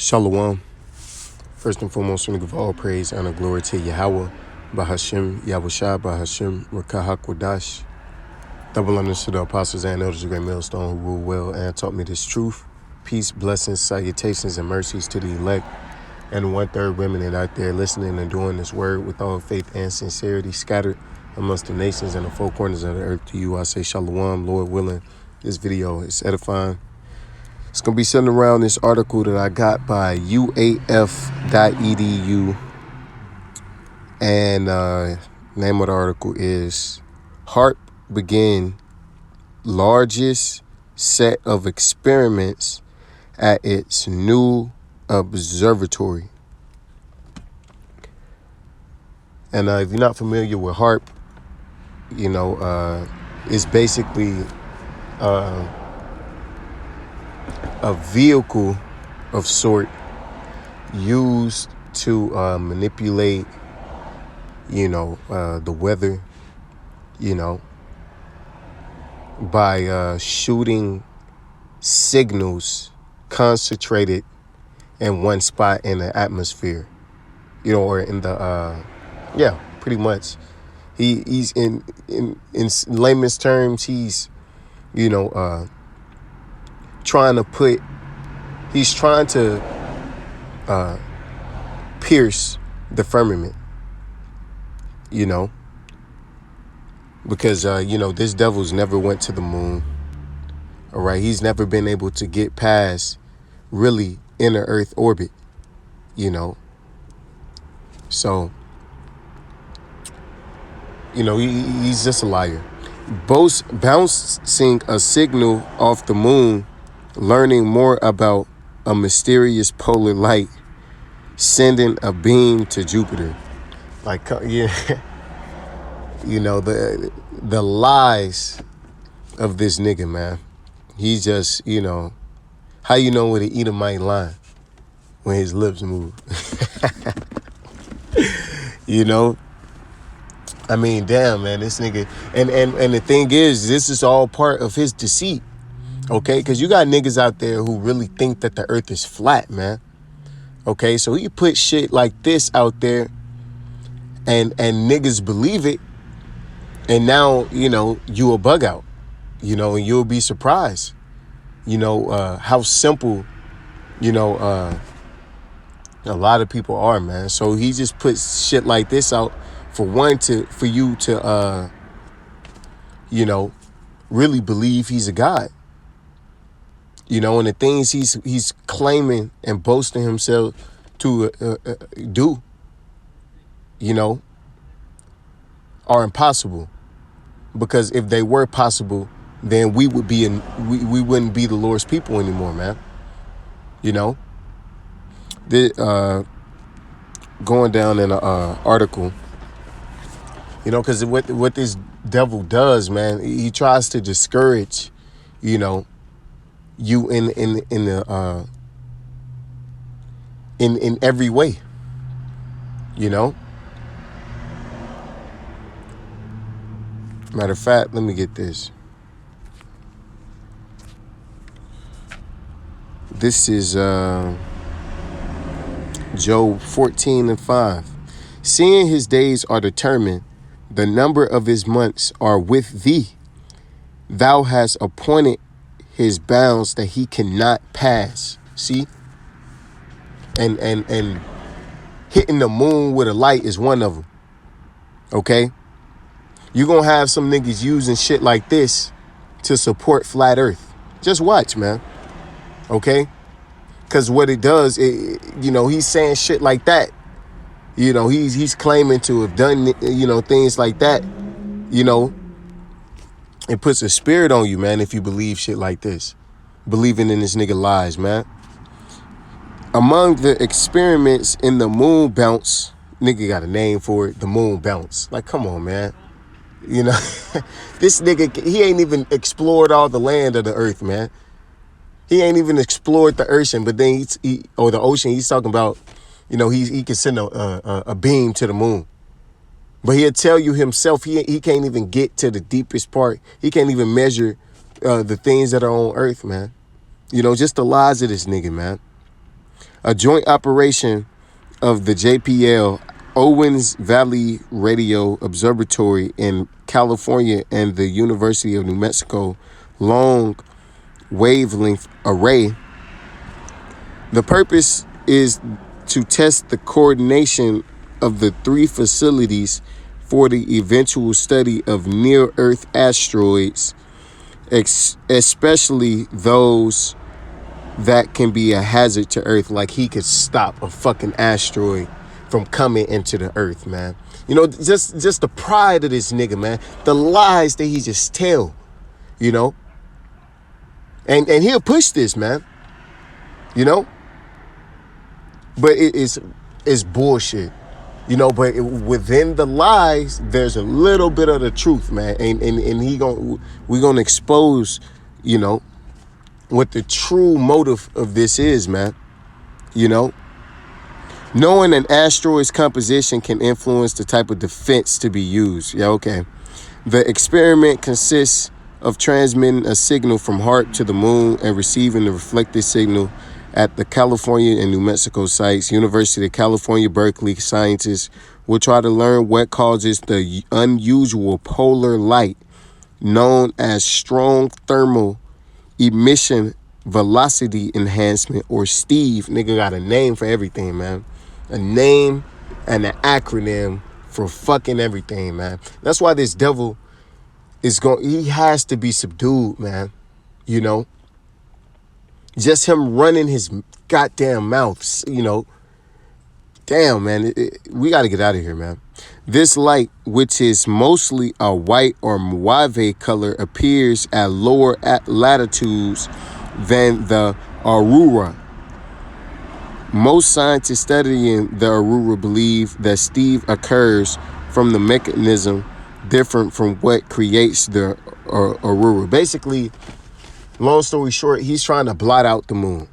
Shalom. First and foremost, we give all praise, honor, glory to Yahweh, Bahashim, Yahushua, Bahashim, Rakahak Wadash. Double honors to the apostles and elders of Great Millstone who rule well and taught me this truth. Peace, blessings, salutations, and mercies to the elect and 1/3 remnant out there listening and doing this word with all faith and sincerity, scattered amongst the nations and the four corners of the earth. To you, I say Shalom, Lord willing. This video is edifying. It's going to be centered around this article that I got by uaf.edu. And name of the article is HAARP Begin Largest Set of Experiments at its New Observatory. And if you're not familiar with HAARP, it's basically a vehicle of sort used to manipulate, the weather, by shooting signals concentrated in one spot in the atmosphere, or in the, pretty much. He's in layman's terms, he's, trying to pierce the firmament, because, this devil's never went to the moon. All right. He's never been able to get past really inner Earth orbit, so, he's just a liar. Bouncing a signal off the moon, learning more about a mysterious polar light, sending a beam to Jupiter. The lies of this nigga, man. He's just, how you know when an Edomite lying? When his lips move. I mean, damn, man, this nigga. And the thing is, this is all part of his deceit. Okay, because you got niggas out there who really think that the earth is flat, man. Okay, so he put shit like this out there and niggas believe it. And now, you a bug out, and you'll be surprised, how simple, a lot of people are, man. So he just puts shit like this out for you to, really believe he's a god. And the things he's claiming and boasting himself to do, are impossible. Because if they were possible, then we wouldn't be the Lord's people anymore, man. Going down in an article, because what this devil does, man, he tries to discourage, you in every way, Matter of fact, let me get this. This is Job 14:5. Seeing his days are determined, the number of his months are with thee. Thou hast appointed his bounds that he cannot pass. See? And hitting the moon with a light is one of them. Okay? You're going to have some niggas using shit like this to support flat earth. Just watch, man. Okay? Because what it does, he's saying shit like that. He's claiming to have done, things like that. It puts a spirit on you, man, if you believe shit like this. Believing in this nigga lies, man. Among the experiments in the moon bounce, nigga got a name for it, the moon bounce. Like, come on, man. This nigga, he ain't even explored all the land of the earth, man. He ain't even explored the ocean, but then the ocean, he's talking about, he can send a beam to the moon. But he'll tell you himself, he can't even get to the deepest part. He can't even measure the things that are on earth, man. Just the lies of this nigga, man. A joint operation of the JPL Owens Valley Radio Observatory in California and the University of New Mexico Long Wavelength Array. The purpose is to test the coordination of the three facilities for the eventual study of near-Earth asteroids, especially those that can be a hazard to Earth. Like he could stop a fucking asteroid from coming into the Earth, man. You know, just the pride of this nigga, man. The lies that he just tell, you know. And he'll push this, man. You know. But it's bullshit. You know, but within the lies, there's a little bit of the truth, man. And we're gonna expose, you know, what the true motive of this is, man. You know, knowing an asteroid's composition can influence the type of defense to be used. Yeah, okay. The experiment consists of transmitting a signal from HAARP to the moon and receiving the reflected signal at the California and New Mexico sites. University of California, Berkeley scientists will try to learn what causes the unusual polar light known as strong thermal emission velocity enhancement, or STEVE. Nigga got a name for everything, man. A name and an acronym for fucking everything, man. That's why this devil he has to be subdued, man. You know? Just him running his goddamn mouth, you know. Damn, man. We got to get out of here, man. This light, which is mostly a white or mauve color, appears at lower latitudes than the aurora. Most scientists studying the aurora believe that STEVE occurs from the mechanism different from what creates the aurora. Basically, long story short, he's trying to blot out the moon,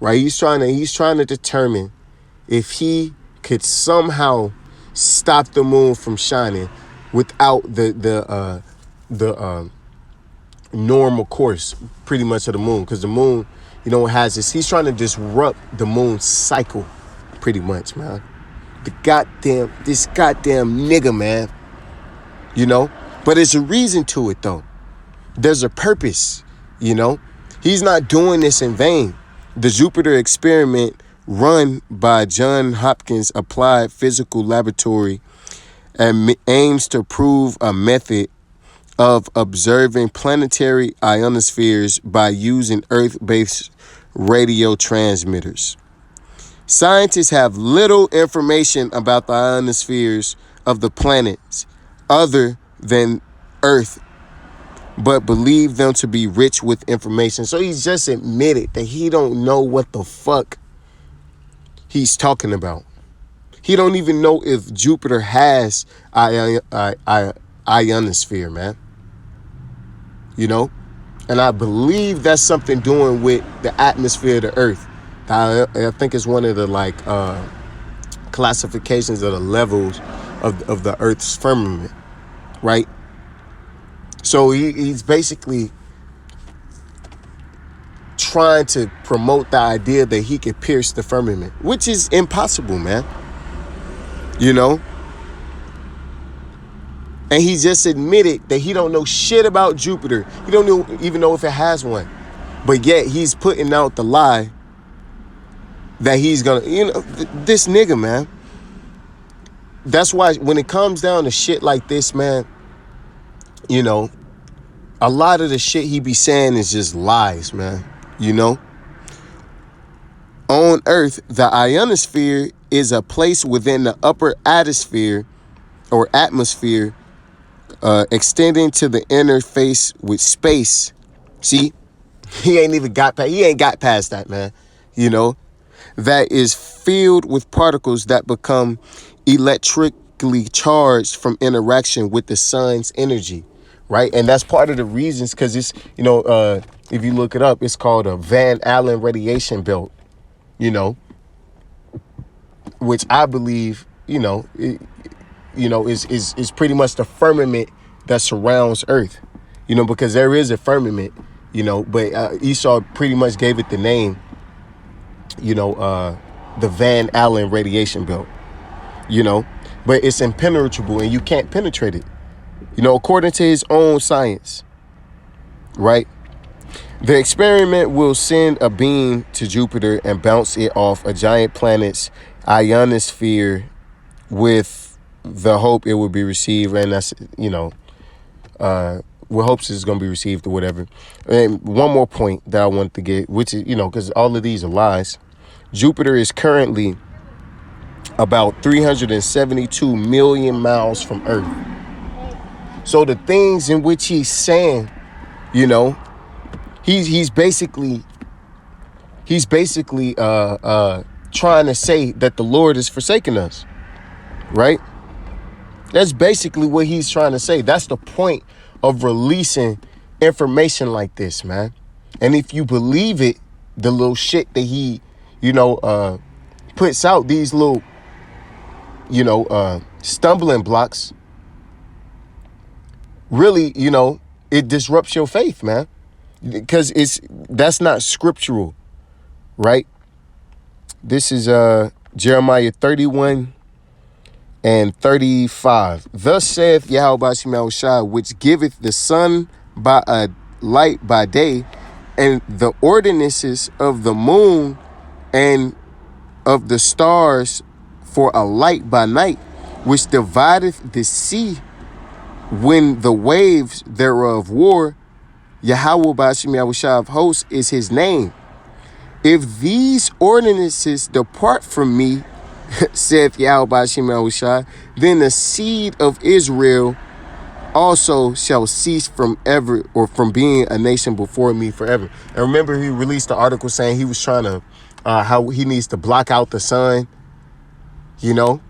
right? He's trying to determine if he could somehow stop the moon from shining without the normal course, pretty much, of the moon. Because the moon, you know, has this. He's trying to disrupt the moon's cycle, pretty much, man. This goddamn nigga, man. You know, but there's a reason to it, though. There's a purpose. You know, he's not doing this in vain. The Jupiter experiment, run by Johns Hopkins Applied Physical Laboratory, and aims to prove a method of observing planetary ionospheres by using Earth-based radio transmitters. Scientists have little information about the ionospheres of the planets other than Earth, but believe them to be rich with information. So he's just admitted that he don't know what the fuck he's talking about. He don't even know if Jupiter has ionosphere, man. You know? And I believe that's something doing with the atmosphere of the Earth. I think it's one of the classifications of the levels of the Earth's firmament, right? So he's basically trying to promote the idea that he could pierce the firmament, which is impossible, man. You know? And he just admitted that he don't know shit about Jupiter. He don't even know if it has one. But yet he's putting out the lie that he's gonna, you know, this nigga, man. That's why when it comes down to shit like this, man, you know, a lot of the shit he be saying is just lies, man. You know? On Earth, the ionosphere is a place within the upper atmosphere or atmosphere extending to the interface with space. See? He ain't got past that, man. You know? That is filled with particles that become electrically charged from interaction with the sun's energy, right? And that's part of the reasons, because it's, you know, if you look it up, it's called a Van Allen radiation belt, you know, which I believe, is pretty much the firmament that surrounds Earth, you know, because there is a firmament, you know, but Esau pretty much gave it the name, the Van Allen radiation belt, you know, but it's impenetrable and you can't penetrate it, you know, according to his own science, right? The experiment will send a beam to Jupiter and bounce it off a giant planet's ionosphere with the hope it will be received. And that's, you know, with hopes it's going to be received or whatever. And one more point that I wanted to get, which is, you know, because all of these are lies. Jupiter is currently about 372 million miles from Earth. So the things in which he's saying, you know, he's basically trying to say that the Lord is forsaking us, right? That's basically what he's trying to say. That's the point of releasing information like this, man. And if you believe it, the little shit that he, you know, puts out, these little, you know, stumbling blocks, really, you know, it disrupts your faith, man. Because that's not scriptural, right? This is Jeremiah 31 and 35. Thus saith Yahweh Shema Shai, which giveth the sun by a light by day, and the ordinances of the moon and of the stars for a light by night, which divideth the sea when the waves thereof war. Yahweh Bashim Yahushua of hosts is his name. If these ordinances depart from me, saith Yahweh Bashim Yahushua, then the seed of Israel also shall cease from ever, or from being a nation before me forever. And remember, he released the article saying he was trying to, how he needs to block out the sun, you know,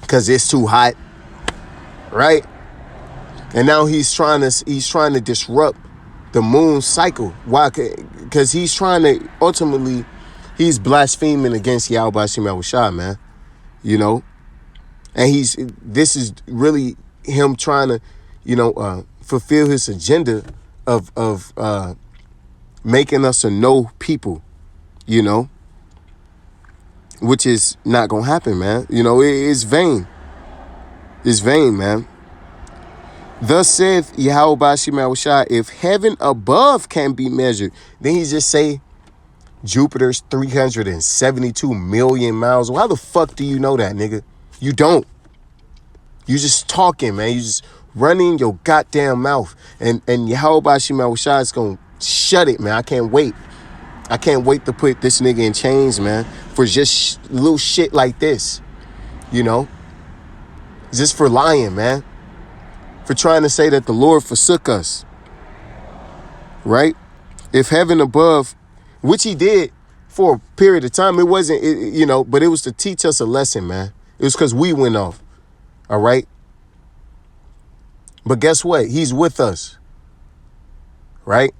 because it's too hot, right? And now he's trying to disrupt the moon cycle. Why? Because he's trying to, ultimately, he's blaspheming against Yahweh Shem Yahushua, man. You know? And this is really him trying to, you know, fulfill his agenda of making us a no people, you know? Which is not going to happen, man. You know, it's vain. It's vain, man. Thus saith Yahweh Bashim Yahushua, if heaven above can be measured, then he just say Jupiter's 372 million miles. Well, how the fuck do you know that, nigga? You don't. You just talking, man. You just running your goddamn mouth. And Yahweh Bashim Yahushua is going to shut it, man. I can't wait. I can't wait to put this nigga in chains, man, for just little shit like this. You know? Just for lying, man. For trying to say that the Lord forsook us, right? If heaven above, which he did for a period of time, it wasn't, you know, but it was to teach us a lesson, man. It was because we went off, all right? But guess what? He's with us, right?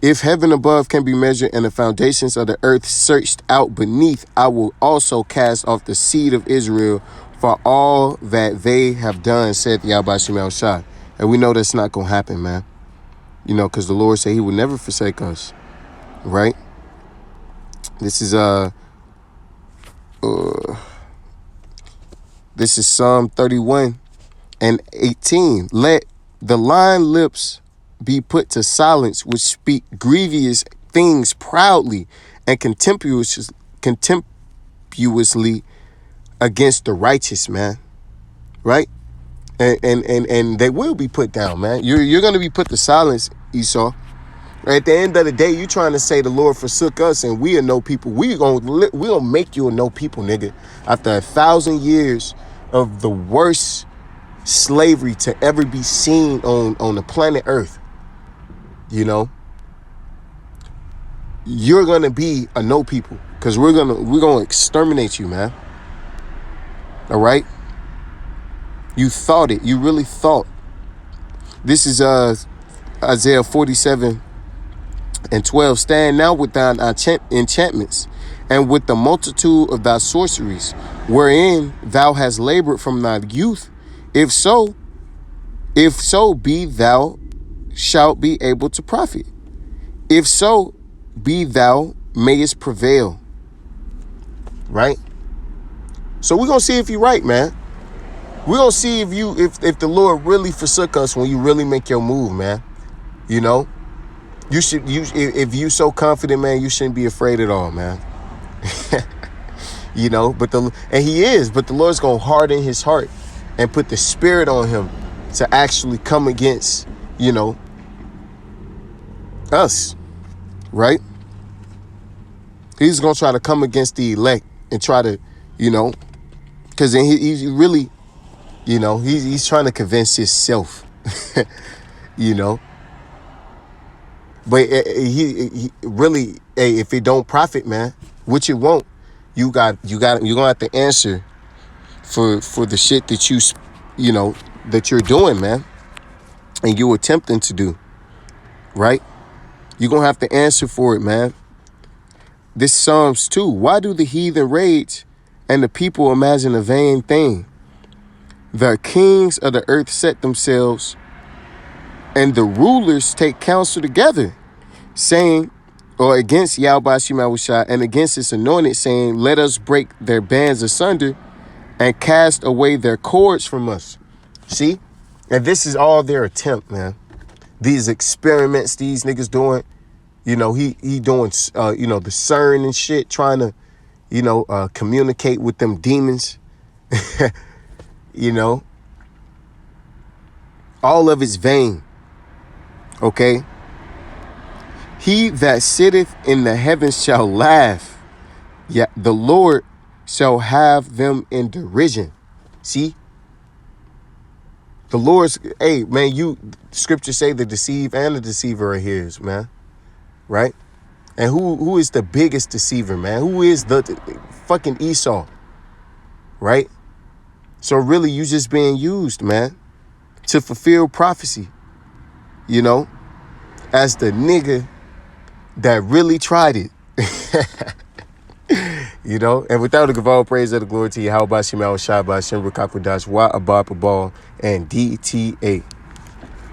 If heaven above can be measured and the foundations of the earth searched out beneath, I will also cast off the seed of Israel for all that they have done, said Yahweh Shema Shai. And we know that's not going to happen, man. You know, because the Lord said he would never forsake us, right? This is Psalm 31 and 18. Let the lying lips be put to silence, which speak grievous things proudly and contemptuously against the righteous, man, right? And they will be put down, man. You're going to be put to silence, Esau. At the end of the day, you trying to say the Lord forsook us and we are no people. We're gonna make you a no people, nigga. After 1,000 years of the worst slavery to ever be seen on the planet Earth, you know, you're gonna be a no people because we're gonna exterminate you, man. All right. You thought it. You really thought. This is Isaiah 47 and 12. Stand now with thine enchantments and with the multitude of thy sorceries, wherein thou hast labored from thy youth. If so be thou shalt be able to profit. If so be thou mayest prevail. right? So we're gonna see if you're right, man. We're gonna see if the Lord really forsook us when you really make your move, man. You know, if you so confident, man, you shouldn't be afraid at all, man. You know, and he is, but the Lord's gonna harden his heart and put the spirit on him to actually come against, you know, us, right? He's gonna try to come against the elect and try to, you know, because then he's really, you know, he's trying to convince himself, you know. But he really, hey, if it don't profit, man, which it won't, you're gonna have to answer for the shit that you know, that you're doing, man, and you're attempting to do, right? You're gonna have to answer for it, man. This Psalms 2. Why do the heathen rage and the people imagine a vain thing? The kings of the earth set themselves, and the rulers take counsel together, saying, or against Yahweh Shemawashah and against his anointed, saying, let us break their bands asunder and cast away their cords from us. See? And this is all their attempt, man. These experiments these niggas doing, you know, he doing, you know, the CERN and shit, trying to, you know, communicate with them demons. You know, all of it's vain. Okay. He that sitteth in the heavens shall laugh. Yeah, the Lord shall have them in derision. See? The Lord's, hey, man, scriptures say the deceive and the deceiver are his, man. Right? And who is the biggest deceiver, man? Who is the fucking Esau? Right? So really, you just being used, man, to fulfill prophecy, you know, as the nigga that really tried it. You know, and without the give all praise of the glory to you, how about Shemal Shabbat, Shem Rakakwadash, Wa Abba Babal, and DTA.